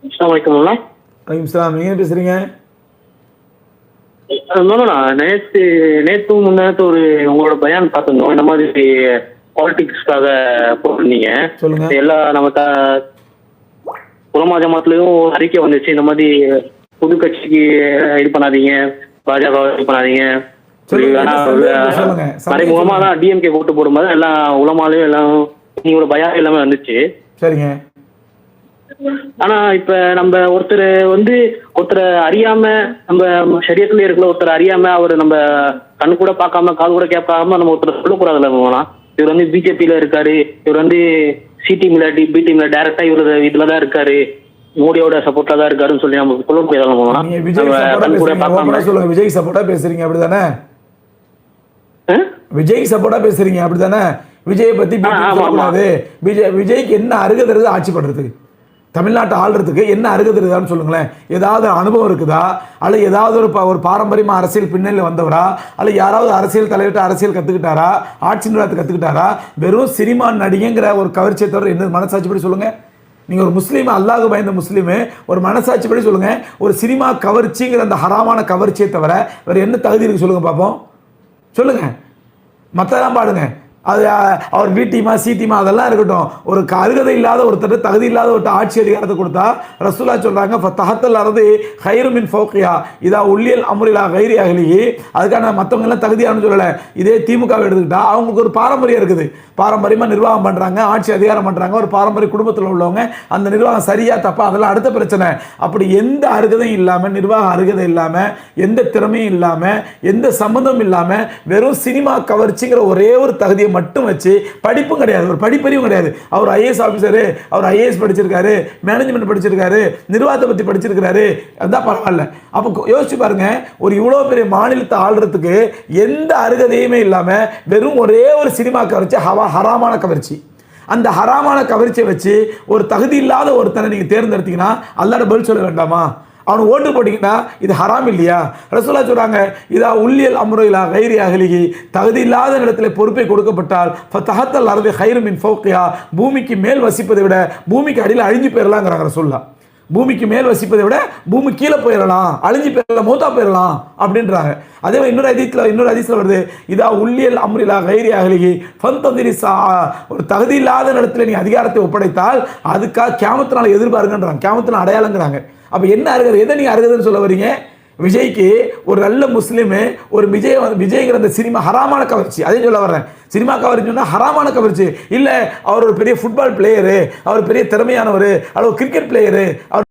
அஸ்ஸலாமு அலைக்கும் மாமா. வலைக்கும் சலாம். நீங்க என்ன பேசுறீங்க? மாமா நான் நேத்தும் முன்னாத்து ஒரு உங்களோட பயான் பார்த்துருந்தோம். இந்த மாதிரி பாலிடிக்ஸ்க்காக போட்டிருந்தீங்க. சொல்லுங்க. எல்லா நம்ம உலமா ஜமாத்துலயும் அறிக்கை வந்துச்சு, இந்த மாதிரி புது கட்சிக்கு இது பண்ணாதீங்க, பாஜக இது பண்ணாதீங்க. சொல்லுங்க. மறைமுகமா தான் டிஎம்கே ஓட்டு போடும்போது எல்லாம் உலமாலையும் எல்லாம் நீங்களோட பயான் எல்லாமே வந்துச்சு. சரிங்க. ஆனா இப்ப நம்ம ஒருத்தரை அறியாம, நம்ம சரியத்துல இருக்கிற ஒருத்தர் அறியாம, அவர் நம்ம கண்ணு கூட பார்க்காம காது கூட கேட்காம நம்ம ஒருத்தர் சொல்லக்கூடாதுல்ல போனா. இவர் வந்து பிஜேபியில இருக்காரு, இவர் வந்து சி டீம்ல பி டீம்ல டைரக்டா இவரு இதுலதான் இருக்காரு, மோடியோட சப்போர்ட்ல தான் இருக்காருன்னு சொல்லி நம்ம சொல்ல முடியாதுல்ல போனா. சொல்லுங்க. விஜய் சப்போர்ட்டா பேசுறீங்க அப்படிதானே? விஜய் சப்போர்ட்டா பேசுறீங்க அப்படிதானே? விஜயை பத்தி சொல்லக்கூடாது. விஜய்க்கு என்ன அருகதை இருக்குது ஆட்சி பண்றதுக்கு? தமிழ்நாட்டை ஆள்றதுக்கு என்ன அருகதை இருக்குதான்னு சொல்லுங்களேன். ஏதாவது அனுபவம் இருக்குதா? அல்ல ஏதாவது ஒரு பாரம்பரியமா அரசியல் பின்னணியில் வந்தவரா? அல்ல யாராவது அரசியல் தலைவர்கிட்ட அரசியல் கத்துக்கிட்டாரா? ஆட்சி நிர்வாகத்தை கத்துக்கிட்டாரா? வெறும் சினிமா நடிகைங்கிற ஒரு கவர்ச்சியை தவிர என்ன மனசாட்சிப்படி சொல்லுங்க. நீங்க ஒரு முஸ்லீம், அல்லாஹ் பயந்த முஸ்லீமு, ஒரு மனசாட்சிப்படி சொல்லுங்க. ஒரு சினிமா கவர்ச்சிங்கிற அந்த ஹராமான கவர்ச்சியை தவிர வேற என்ன தகுதி இருக்கு சொல்லுங்க பார்ப்போம். சொல்லுங்க. மற்றெல்லாம் பாடுங்க. அது அவர் பி டீமா சி டீமா அதெல்லாம் இருக்கட்டும். ஒரு அருகதை இல்லாத ஒருத்தர், தகுதி இல்லாத ஒரு ஆட்சி அதிகாரத்தை கொடுத்தா ரசூலா சொல்றாங்க ஃபத்தஹத்தல் அர்து கைரு மின் ஃபௌகியா இதா உல்லியல் அம்ரிலா கைரி அஹ்லிஹி. அதுக்கான மற்றவங்க எல்லாம் தகுதியானு சொல்லலை. இதே திமுகவை எடுத்துக்கிட்டா அவங்களுக்கு ஒரு பாரம்பரியம் இருக்குது. பாரம்பரியமாக நிர்வாகம் பண்ணுறாங்க, ஆட்சி அதிகாரம் பண்ணுறாங்க, ஒரு பாரம்பரிய குடும்பத்தில் உள்ளவங்க. அந்த நிர்வாகம் சரியா தப்பா அதெல்லாம் அடுத்த பிரச்சனை. அப்படி எந்த அருகதையும் இல்லாமல், நிர்வாக அருகதை இல்லாமல், எந்த திறமையும் இல்லாமல், எந்த சம்மந்தமும் இல்லாமல், வெறும் சினிமா கவர்ச்சிங்கிற ஒரே ஒரு தகுதியை மட்டும் வச்சு, படிப்பும் கிடையாது, ஒரு படிப்பறிவும் கிடையாது. அவர் ஐஏஎஸ் ஆஃபீஸரு, அவர் ஐஏஎஸ் படிச்சிருக்காரு, மேனேஜ்மெண்ட் படிச்சிருக்காரு, நிர்வாகத்தை பற்றி படிச்சிருக்காரு, அதுதான் பரவாயில்ல. அப்போ யோசிச்சு பாருங்க, ஒரு இவ்வளோ பெரிய மாநிலத்தை ஆள்றதுக்கு எந்த அருகதையுமே இல்லாமல் வெறும் ஒரே ஒரு சினிமா கவர்ச்சி, ஹராமான கவர்ச்சி. அந்த ஹராமான கவர்ச்சியை வச்சு ஒரு தகுதி இல்லாத ஒருத்தனை நீங்க தேர்ந்தெடுத்தீங்கன்னா அல்லாஹ்ட பதில் சொல்ல வேண்டாமா? அவனுக்கு ஓட்டு போட்டீங்கன்னா இது ஹராம் இல்லையா? ரசூலா சொல்றாங்க இதா உல்லியல் அம்ருலா கைரி அஹ்லிஹி, தகுதி இல்லாத இடத்துல பொறுப்பை கொடுக்கப்பட்டால் ஃபத்தஹத்தல் அர்து கைரு மின் ஃபௌகியா, பூமிக்கு மேல் வசிப்பதை விட பூமிக்கு அடியில் அழிஞ்சு போயிடலாங்கிறாங்க ரசூலுல்லாஹ். பூமிக்கு மேல் வசிப்பதை விட பூமி கீழே போயிடலாம், அழிஞ்சு போயிடலாம், மூத்தா போயிடலாம் அப்படின்றாங்க. அதே மாதிரி இன்னொரு ஹதீஸ்ல வருது இதா உல்லியல் அம்ரிலா கைரி அஹ்லிஹி ஃபந்ததிரி சா, ஒரு தகுதி இல்லாத இடத்துல நீ அதிகாரத்தை ஒப்படைத்தால் அதுக்காக கியாமத்தினால எதிர்பார்க்கன்றாங்க, கியாமத்தினால அடையாளங்கிறாங்க. அப்ப என்ன அருகது? எதை நீங்க அருகதுன்னு சொல்ல வரீங்க? விஜய்க்கு ஒரு நல்ல முஸ்லீமு, ஒரு விஜய்ங்கிற அந்த சினிமா ஹராமான கவர்ச்சி, அதே சொல்ல வர்றேன். சினிமா கவர்ச்சி சொன்னா ஹராமான கவர்ச்சி இல்லை. அவர் ஒரு பெரிய ஃபுட்பால் பிளேயரு, அவர் பெரிய திறமையானவர், அவர் கிரிக்கெட் பிளேயரு, அவர்